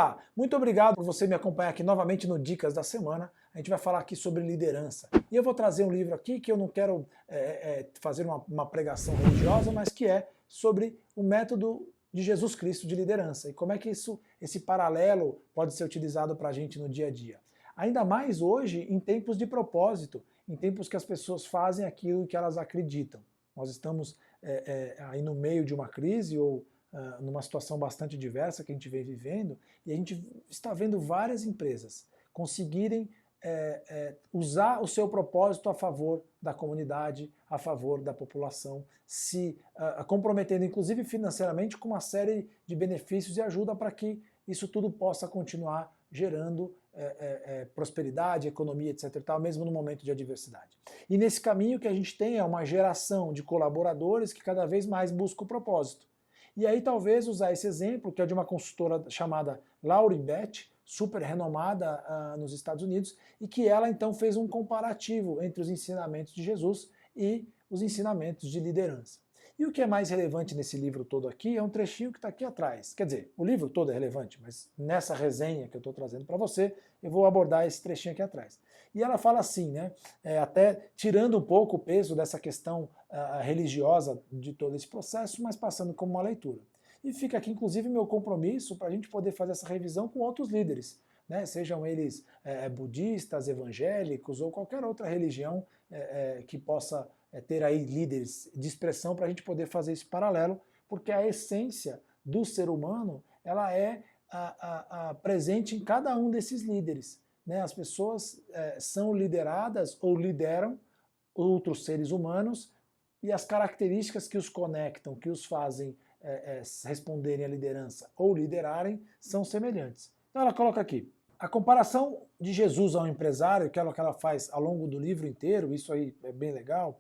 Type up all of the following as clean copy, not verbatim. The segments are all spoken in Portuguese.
Olá, muito obrigado por você me acompanhar aqui novamente no Dicas da Semana. A gente vai falar aqui sobre liderança. E eu vou trazer um livro aqui que eu não quero fazer uma pregação religiosa, mas que é sobre o método de Jesus Cristo de liderança e como é que esse paralelo pode ser utilizado para a gente no dia a dia. Ainda mais hoje, em tempos de propósito, em tempos que as pessoas fazem aquilo que elas acreditam. Nós estamos aí no meio de uma crise ou numa situação bastante diversa que a gente vem vivendo, e a gente está vendo várias empresas conseguirem usar o seu propósito a favor da comunidade, a favor da população, se comprometendo inclusive financeiramente com uma série de benefícios e ajuda para que isso tudo possa continuar gerando prosperidade, economia, etc. e tal, mesmo no momento de adversidade. E nesse caminho que a gente tem é uma geração de colaboradores que cada vez mais busca o propósito. E aí talvez usar esse exemplo, que é de uma consultora chamada Laurie Beth, super renomada nos Estados Unidos, e que ela então fez um comparativo entre os ensinamentos de Jesus e os ensinamentos de liderança. E o que é mais relevante nesse livro todo aqui é um trechinho que está aqui atrás. Quer dizer, o livro todo é relevante, mas nessa resenha que eu estou trazendo para você, eu vou abordar esse trechinho aqui atrás. E ela fala assim, né, até tirando um pouco o peso dessa questão religiosa de todo esse processo, mas passando como uma leitura. E fica aqui, inclusive, meu compromisso para a gente poder fazer essa revisão com outros líderes, né, sejam eles budistas, evangélicos ou qualquer outra religião que possa ter aí líderes de expressão para a gente poder fazer esse paralelo, porque a essência do ser humano ela é presente em cada um desses líderes. Né? As pessoas são lideradas ou lideram outros seres humanos e as características que os conectam, que os fazem responderem à liderança ou liderarem, são semelhantes. Então ela coloca aqui, a comparação de Jesus ao empresário, que ela faz ao longo do livro inteiro, isso aí é bem legal,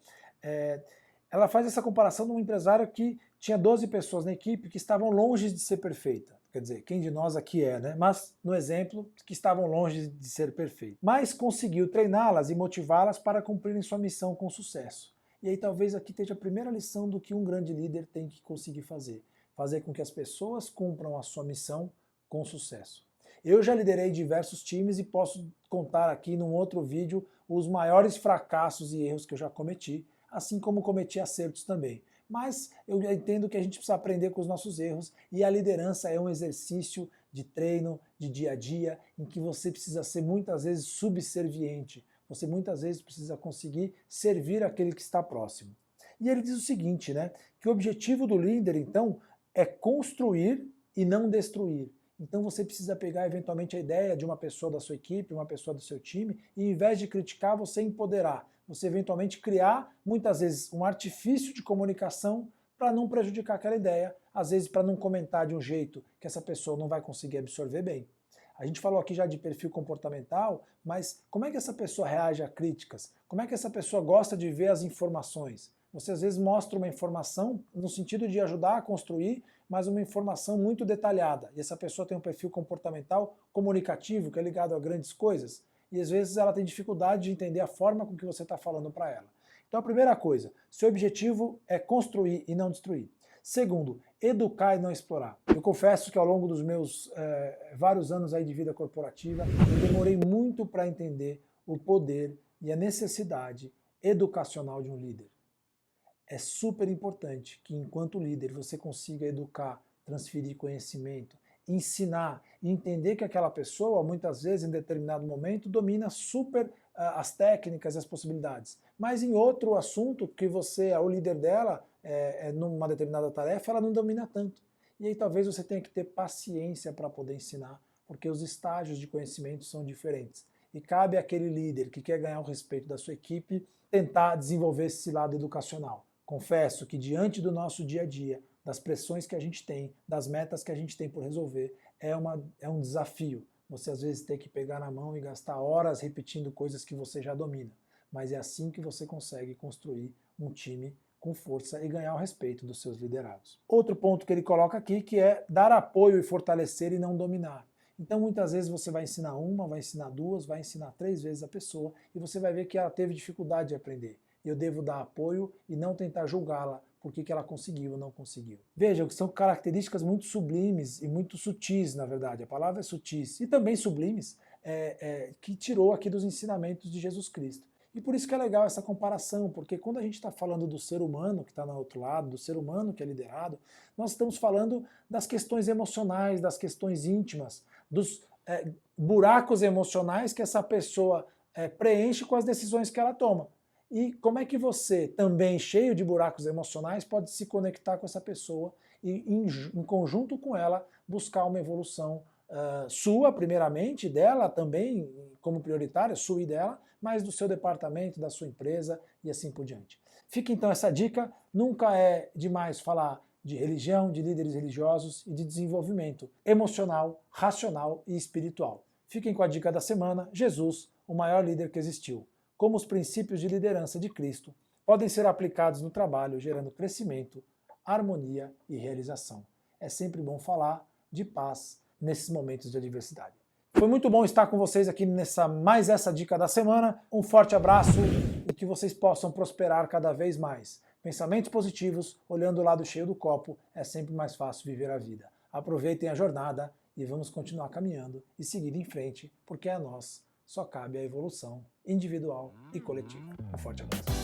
ela faz essa comparação de um empresário que tinha 12 pessoas na equipe que estavam longe de ser perfeita. Quer dizer, quem de nós aqui né? Mas, no exemplo, que estavam longe de ser perfeitos. Mas conseguiu treiná-las e motivá-las para cumprirem sua missão com sucesso. E aí talvez aqui esteja a primeira lição do que um grande líder tem que conseguir fazer. Fazer com que as pessoas cumpram a sua missão com sucesso. Eu já liderei diversos times e posso contar aqui num outro vídeo os maiores fracassos e erros que eu já cometi, assim como cometi acertos também. Mas eu entendo que a gente precisa aprender com os nossos erros e a liderança é um exercício de treino, de dia a dia, em que você precisa ser muitas vezes subserviente. Você muitas vezes precisa conseguir servir aquele que está próximo. E ele diz o seguinte, né, que o objetivo do líder, então, é construir e não destruir. Então você precisa pegar eventualmente a ideia de uma pessoa da sua equipe, uma pessoa do seu time, e em vez de criticar, você empoderar. Você eventualmente criar, muitas vezes, um artifício de comunicação para não prejudicar aquela ideia, às vezes para não comentar de um jeito que essa pessoa não vai conseguir absorver bem. A gente falou aqui já de perfil comportamental, mas como é que essa pessoa reage a críticas? Como é que essa pessoa gosta de ver as informações? Você às vezes mostra uma informação no sentido de ajudar a construir, mas uma informação muito detalhada. E essa pessoa tem um perfil comportamental comunicativo, que é ligado a grandes coisas. E às vezes ela tem dificuldade de entender a forma com que você está falando para ela. Então a primeira coisa, seu objetivo é construir e não destruir. Segundo, educar e não explorar. Eu confesso que ao longo dos meus vários anos aí de vida corporativa, eu demorei muito para entender o poder e a necessidade educacional de um líder. É super importante que, enquanto líder, você consiga educar, transferir conhecimento, ensinar e entender que aquela pessoa, muitas vezes, em determinado momento, domina super as técnicas e as possibilidades. Mas em outro assunto, que você é o líder dela, numa determinada tarefa, ela não domina tanto. E aí talvez você tenha que ter paciência para poder ensinar, porque os estágios de conhecimento são diferentes. E cabe àquele líder que quer ganhar o respeito da sua equipe tentar desenvolver esse lado educacional. Confesso que diante do nosso dia a dia, das pressões que a gente tem, das metas que a gente tem por resolver, é um desafio. Você às vezes tem que pegar na mão e gastar horas repetindo coisas que você já domina. Mas é assim que você consegue construir um time com força e ganhar o respeito dos seus liderados. Outro ponto que ele coloca aqui que é dar apoio e fortalecer e não dominar. Então muitas vezes você vai ensinar uma, vai ensinar duas, vai ensinar 3 vezes a pessoa e você vai ver que ela teve dificuldade de aprender. Eu devo dar apoio e não tentar julgá-la por que ela conseguiu ou não conseguiu. Veja, que são características muito sublimes e muito sutis, na verdade, a palavra é sutis, e também sublimes, que tirou aqui dos ensinamentos de Jesus Cristo. E por isso que é legal essa comparação, porque quando a gente está falando do ser humano que está no outro lado, do ser humano que é liderado, nós estamos falando das questões emocionais, das questões íntimas, dos buracos emocionais que essa pessoa preenche com as decisões que ela toma. E como é que você, também cheio de buracos emocionais, pode se conectar com essa pessoa e, em conjunto com ela, buscar uma evolução sua, primeiramente, dela também, como prioritária, sua e dela, mas do seu departamento, da sua empresa e assim por diante. Fica então essa dica, nunca é demais falar de religião, de líderes religiosos e de desenvolvimento emocional, racional e espiritual. Fiquem com a dica da semana, Jesus, o maior líder que existiu. Como os princípios de liderança de Cristo podem ser aplicados no trabalho, gerando crescimento, harmonia e realização. É sempre bom falar de paz nesses momentos de adversidade. Foi muito bom estar com vocês aqui mais essa dica da semana. Um forte abraço e que vocês possam prosperar cada vez mais. Pensamentos positivos, olhando o lado cheio do copo, é sempre mais fácil viver a vida. Aproveitem a jornada e vamos continuar caminhando e seguir em frente, porque a nós só cabe a evolução individual e coletiva. Um forte abraço.